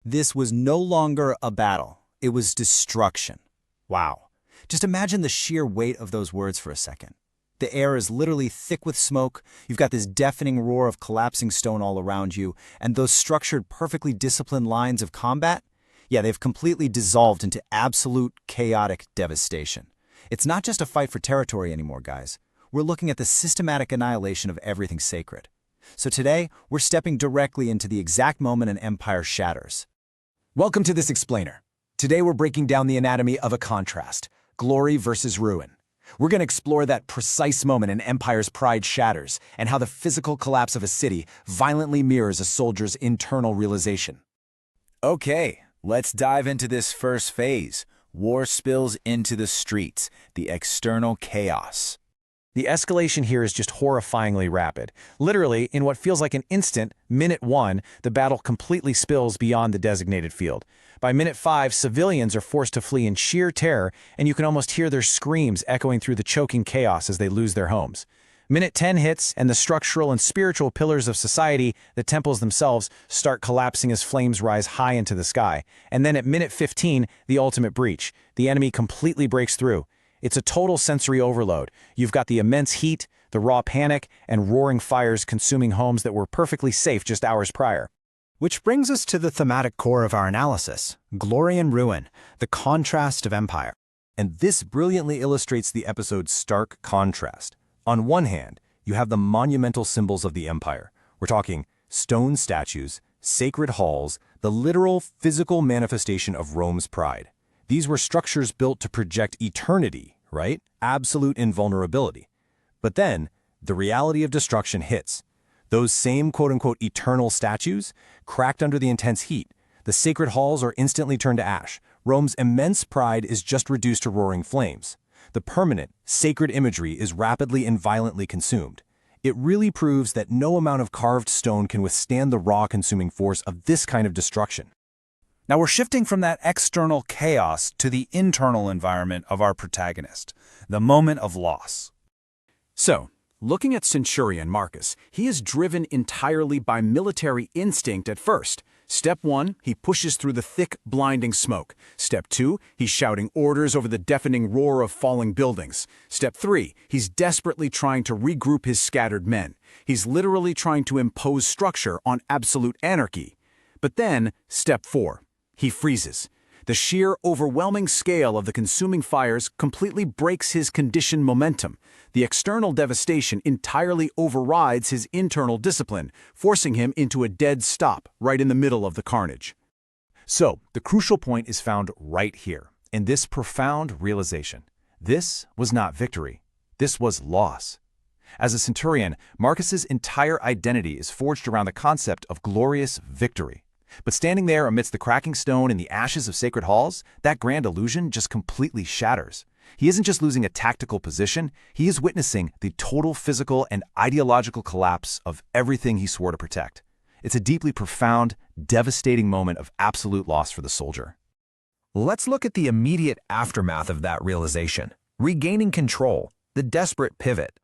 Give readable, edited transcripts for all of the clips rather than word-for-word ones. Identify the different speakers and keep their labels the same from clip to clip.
Speaker 1: This was no longer a battle. It was destruction. Wow. Just imagine the sheer weight of those words for a second. The air is literally thick with smoke, you've got this deafening roar of collapsing stone all around you, and those structured, perfectly disciplined lines of combat? Yeah, they've completely dissolved into absolute chaotic devastation. It's not just a fight for territory anymore, guys. We're looking at the systematic annihilation of everything sacred. So today, we're stepping directly into the exact moment an empire shatters.
Speaker 2: Welcome to this explainer. Today we're breaking down the anatomy of a contrast, glory versus ruin. We're going to explore that precise moment an empire's pride shatters and how the physical collapse of a city violently mirrors a soldier's internal realization.
Speaker 1: Okay, let's dive into this first phase. War spills into the streets, the external chaos.
Speaker 2: The escalation here is just horrifyingly rapid. Literally, in what feels like an instant, minute 1, the battle completely spills beyond the designated field. By minute 5, civilians are forced to flee in sheer terror, and you can almost hear their screams echoing through the choking chaos as they lose their homes. Minute 10 hits, and the structural and spiritual pillars of society, the temples themselves, start collapsing as flames rise high into the sky. And then at minute 15, the ultimate breach. The enemy completely breaks through. It's a total sensory overload. You've got the immense heat, the raw panic, and roaring fires consuming homes that were perfectly safe just hours prior.
Speaker 3: Which brings us to the thematic core of our analysis, glory and ruin, the contrast of empire.
Speaker 4: And this brilliantly illustrates the episode's stark contrast. On one hand, you have the monumental symbols of the empire. We're talking stone statues, sacred halls, the literal physical manifestation of Rome's pride. These were structures built to project eternity, right? Absolute invulnerability. But then, the reality of destruction hits. Those same quote-unquote eternal statues, cracked under the intense heat, the sacred halls are instantly turned to ash. Rome's immense pride is just reduced to roaring flames. The permanent, sacred imagery is rapidly and violently consumed. It really proves that no amount of carved stone can withstand the raw consuming force of this kind of destruction.
Speaker 1: Now we're shifting from that external chaos to the internal environment of our protagonist, the moment of loss.
Speaker 5: So, looking at Centurion Marcus, he is driven entirely by military instinct at first. Step 1, he pushes through the thick, blinding smoke. Step 2, he's shouting orders over the deafening roar of falling buildings. Step 3, he's desperately trying to regroup his scattered men. He's literally trying to impose structure on absolute anarchy. But then, Step 4, he freezes. The sheer, overwhelming scale of the consuming fires completely breaks his conditioned momentum. The external devastation entirely overrides his internal discipline, forcing him into a dead stop right in the middle of the carnage.
Speaker 4: So, the crucial point is found right here, in this profound realization. This was not victory. This was loss. As a centurion, Marcus's entire identity is forged around the concept of glorious victory. But standing there amidst the cracking stone and the ashes of sacred halls, that grand illusion just completely shatters. He isn't just losing a tactical position, he is witnessing the total physical and ideological collapse of everything he swore to protect. It's a deeply profound, devastating moment of absolute loss for the soldier.
Speaker 2: Let's look at the immediate aftermath of that realization. Regaining control, the desperate pivot.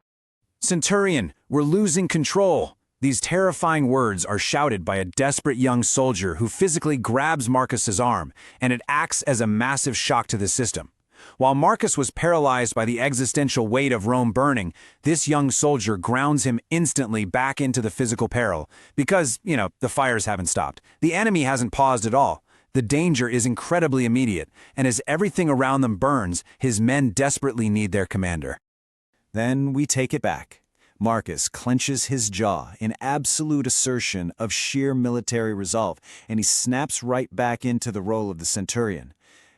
Speaker 5: Centurion, we're losing control. These terrifying words are shouted by a desperate young soldier who physically grabs Marcus's arm, and it acts as a massive shock to the system. While Marcus was paralyzed by the existential weight of Rome burning, this young soldier grounds him instantly back into the physical peril because, the fires haven't stopped. The enemy hasn't paused at all. The danger is incredibly immediate, and as everything around them burns, his men desperately need their commander.
Speaker 1: Then we take it back. Marcus clenches his jaw in absolute assertion of sheer military resolve, and he snaps right back into the role of the centurion.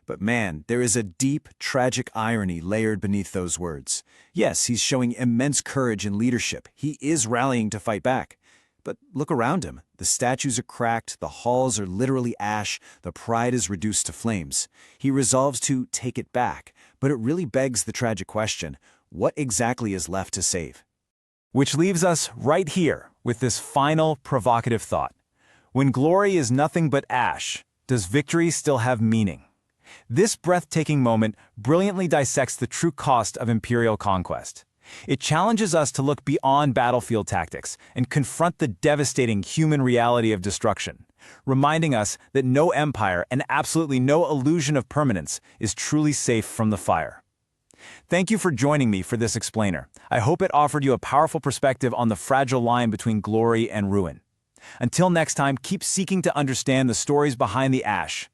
Speaker 1: But man, there is a deep, tragic irony layered beneath those words. Yes, he's showing immense courage and leadership. He is rallying to fight back. But look around him. The statues are cracked, the halls are literally ash, the pride is reduced to flames. He resolves to take it back, but it really begs the tragic question, what exactly is left to save?
Speaker 4: Which leaves us right here with this final provocative thought. When glory is nothing but ash, does victory still have meaning? This breathtaking moment brilliantly dissects the true cost of imperial conquest. It challenges us to look beyond battlefield tactics and confront the devastating human reality of destruction.
Speaker 2: reminding us that no empire and absolutely no illusion of permanence is truly safe from the fire. Thank you for joining me for this explainer. I hope it offered you a powerful perspective on the fragile line between glory and ruin. Until next time, keep seeking to understand the stories behind the ash.